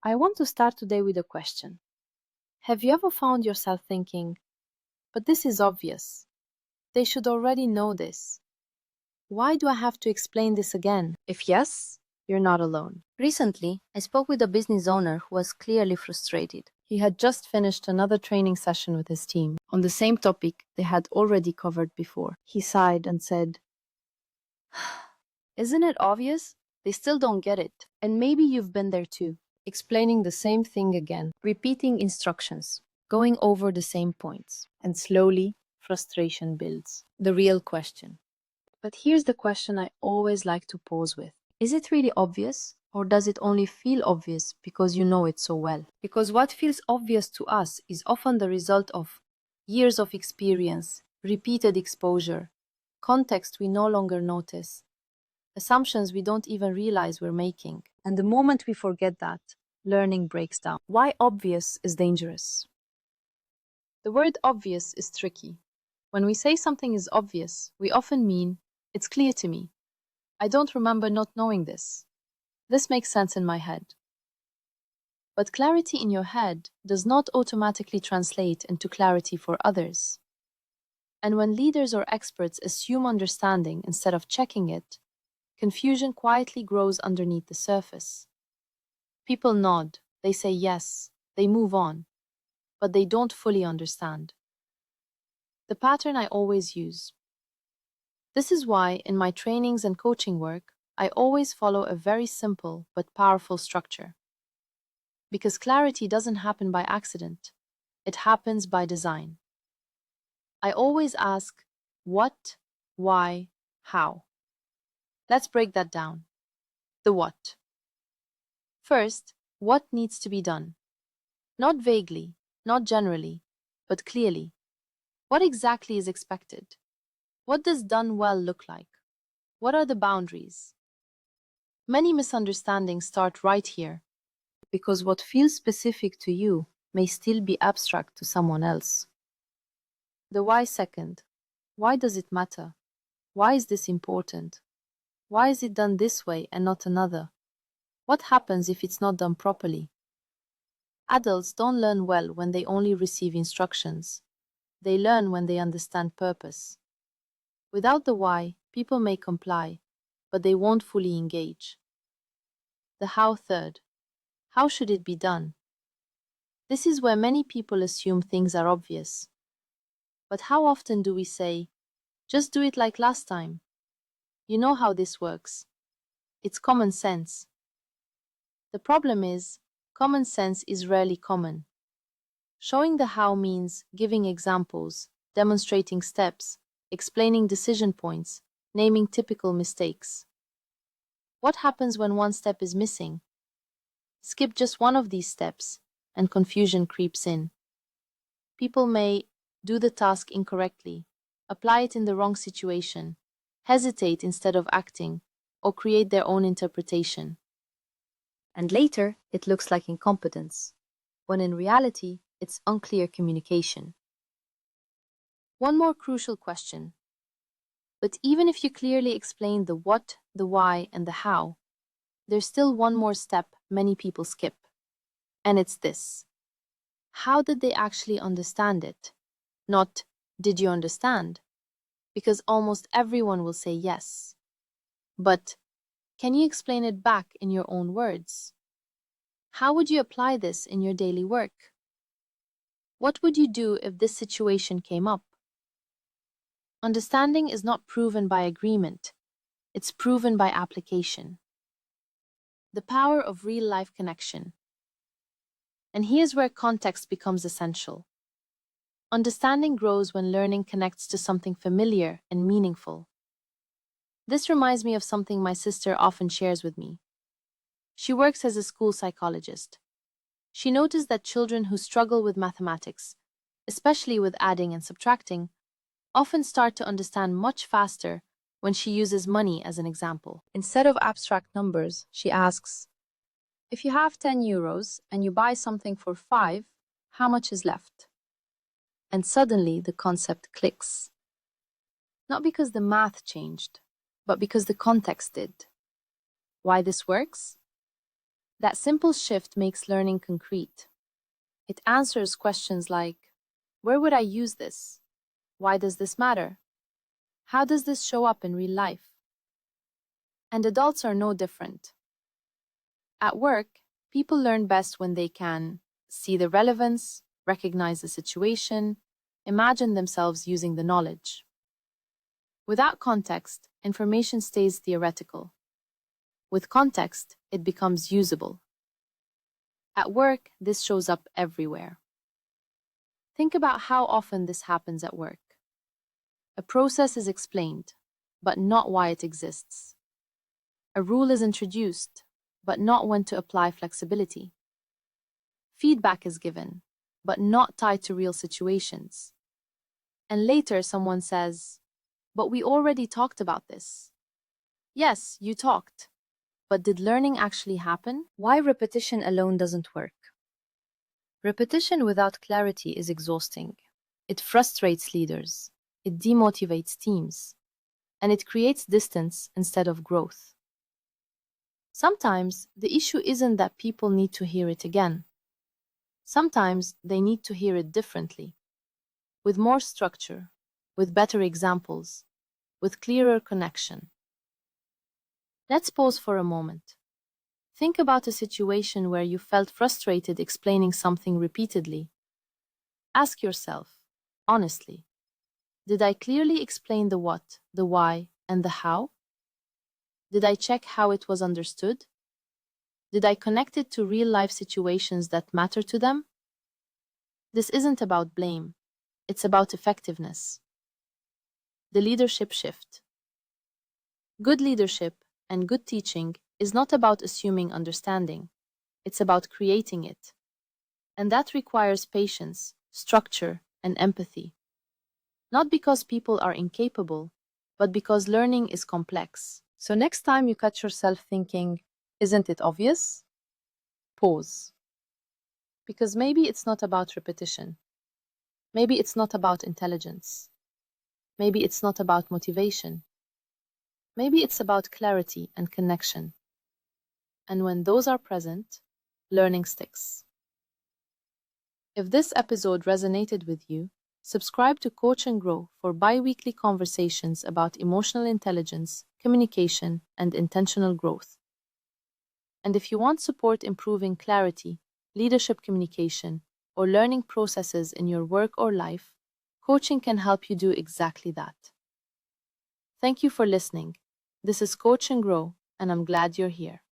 I want to start today with a question. Have you ever found yourself thinking, but this is obvious. They should already know this. Why do I have to explain this again? If yes, you're not alone. Recently, I spoke with a business owner who was clearly frustrated. He had just finished another training session with his team on the same topic they had already covered before. He sighed and said, Isn't it obvious? They still don't get it. And maybe you've been there too, explaining the same thing again, repeating instructions, going over the same points. And slowly, frustration builds. The real question. But here's the question I always like to pose with. Is it really obvious? Or does it only feel obvious because you know it so well? Because what feels obvious to us is often the result of years of experience, repeated exposure, context we no longer notice, assumptions we don't even realize we're making. And the moment we forget that, learning breaks down. Why obvious is dangerous? The word obvious is tricky. When we say something is obvious, we often mean, it's clear to me. I don't remember not knowing this. This makes sense in my head. But clarity in your head does not automatically translate into clarity for others. And when leaders or experts assume understanding instead of checking it, confusion quietly grows underneath the surface. People nod, they say yes, they move on, but they don't fully understand. The pattern I always use. This is why, in my trainings and coaching work, I always follow a very simple but powerful structure. Because clarity doesn't happen by accident, it happens by design. I always ask, what, why, how? Let's break that down. The what. First, what needs to be done? Not vaguely, not generally, but clearly. What exactly is expected? What does done well look like? What are the boundaries? Many misunderstandings start right here, because what feels specific to you may still be abstract to someone else. The why second. Why does it matter? Why is this important? Why is it done this way and not another? What happens if it's not done properly? Adults don't learn well when they only receive instructions. They learn when they understand purpose. Without the why, people may comply, but they won't fully engage. The how third. How should it be done? This is where many people assume things are obvious. But how often do we say, just do it like last time? You know how this works. It's common sense. The problem is, common sense is rarely common. Showing the how means giving examples, demonstrating steps, explaining decision points, naming typical mistakes. What happens when one step is missing? Skip just one of these steps, and confusion creeps in. People may do the task incorrectly, apply it in the wrong situation, hesitate instead of acting, or create their own interpretation. And later, it looks like incompetence, when in reality, it's unclear communication. One more crucial question. But even if you clearly explain the what, the why, and the how, there's still one more step many people skip. And it's this. How did they actually understand it? Not, did you understand? Because almost everyone will say yes. But, can you explain it back in your own words? How would you apply this in your daily work? What would you do if this situation came up? Understanding is not proven by agreement. It's proven by application. The power of real-life connection. And here's where context becomes essential. Understanding grows when learning connects to something familiar and meaningful. This reminds me of something my sister often shares with me. She works as a school psychologist. She noticed that children who struggle with mathematics, especially with adding and subtracting, often start to understand much faster when she uses money as an example. Instead of abstract numbers, she asks, if you have 10 euros and you buy something for 5, how much is left? And suddenly the concept clicks. Not because the math changed, but because the context did. Why this works? That simple shift makes learning concrete. It answers questions like, where would I use this? Why does this matter? How does this show up in real life? And adults are no different. At work, people learn best when they can see the relevance, recognize the situation, imagine themselves using the knowledge. Without context, information stays theoretical. With context, it becomes usable. At work, this shows up everywhere. Think about how often this happens at work. A process is explained, but not why it exists. A rule is introduced, but not when to apply flexibility. Feedback is given, but not tied to real situations. And later someone says, but we already talked about this. Yes, you talked. But did learning actually happen? Why repetition alone doesn't work? Repetition without clarity is exhausting. It frustrates leaders, it demotivates teams, and it creates distance instead of growth. Sometimes the issue isn't that people need to hear it again. Sometimes they need to hear it differently, with more structure, with better examples, with clearer connection. Let's pause for a moment. Think about a situation where you felt frustrated explaining something repeatedly. Ask yourself, honestly, did I clearly explain the what, the why, and the how? Did I check how it was understood? Did I connect it to real-life situations that matter to them? This isn't about blame. It's about effectiveness. The leadership shift. Good leadership and good teaching is not about assuming understanding. It's about creating it. And that requires patience, structure, and empathy. Not because people are incapable, but because learning is complex. So next time you catch yourself thinking, isn't it obvious? Pause. Because maybe it's not about repetition. Maybe it's not about intelligence. Maybe it's not about motivation. Maybe it's about clarity and connection. And when those are present, learning sticks. If this episode resonated with you, subscribe to Coach and Grow for bi-weekly conversations about emotional intelligence, communication, and intentional growth. And if you want support improving clarity, leadership communication, or learning processes in your work or life, coaching can help you do exactly that. Thank you for listening. This is Coach and Grow, and I'm glad you're here.